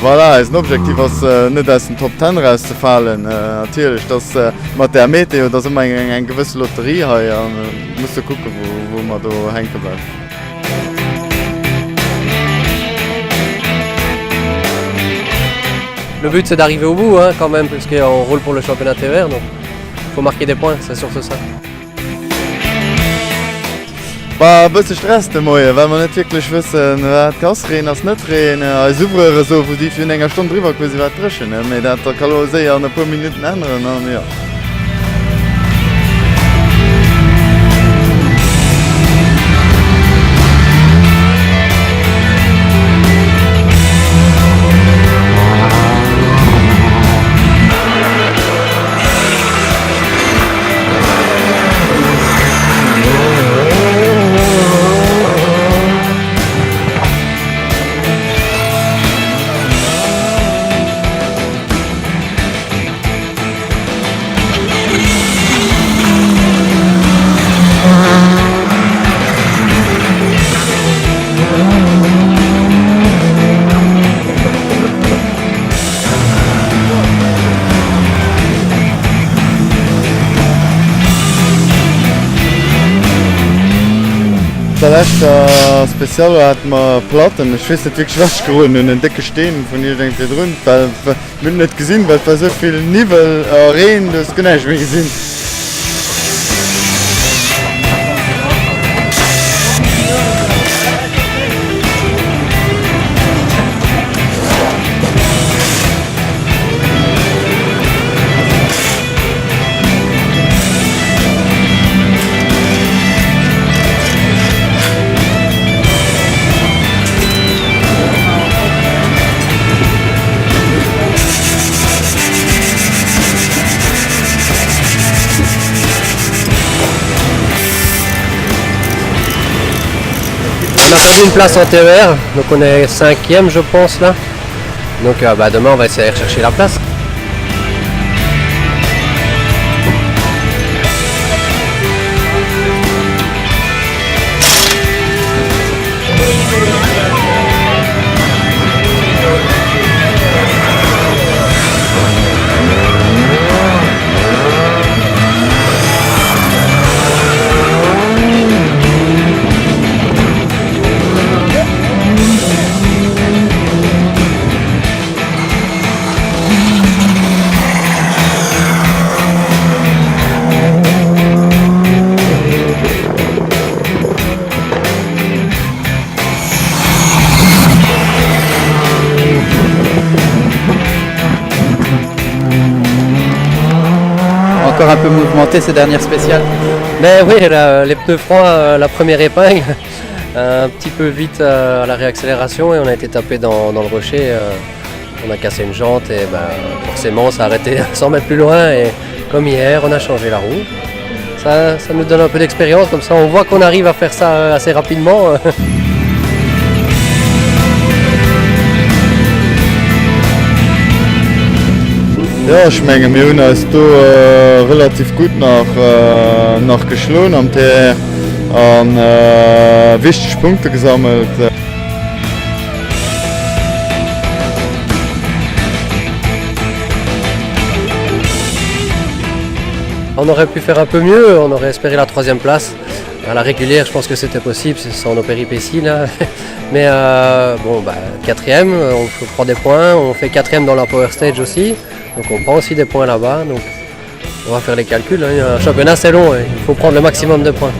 Voilà, ist ein Objektiv, was nicht aus dem Top 10 rauszufallen. Natürlich, das mit der Meteo, das ist immer eine gewisse Lotterie hier. Und musst du gucken, wo man da hängen bleibt. Le but c'est d'arriver au bout hein, quand même, puisqu'on roule pour le championnat TVR, donc il faut marquer des points, c'est surtout ça. War ein bisschen Stress der Moje, weil wir nicht wirklich wissen, was Gas drehen, was nicht drehen. Als Überer so, wo die für eine Stunde drüber gewesen was drischen. Aber das kann auch sehr in ein paar Minuten ändern. Ja. Der letzte Spezial hat man Platten, ich weiß nicht wirklich was geholt und einen dicken Stein von hier irgendwie drin, weil wir nicht gesehen, weil bei so viel Nivel Rehen, das kann ich nicht gesehen. On a perdu une place en TER, donc on est 5e je pense là. Donc demain on va essayer de rechercher la place. Encore un peu mouvementé ces dernières spéciales. Mais oui, les pneus froids, la première épingle, un petit peu vite à la réaccélération et on a été tapé dans le rocher. On a cassé une jante et forcément on s'est arrêté 100 mètres plus loin et comme hier on a changé la roue. Ça nous donne un peu d'expérience, comme ça on voit qu'on arrive à faire ça assez rapidement. Ja, ich meine, wir haben uns hier relativ gut nach geschlagen am TR und wichtige Punkte gesammelt. On aurait pu faire un peu mieux, on aurait espéré la 3e place. À la régulière, je pense que c'était possible, sans nos péripéties là. Mais 4e, on prend des points, on fait 4e dans la Power Stage aussi. Donc on prend aussi des points là-bas. Donc on va faire les calculs, hein. Un championnat c'est long, il faut prendre le maximum de points.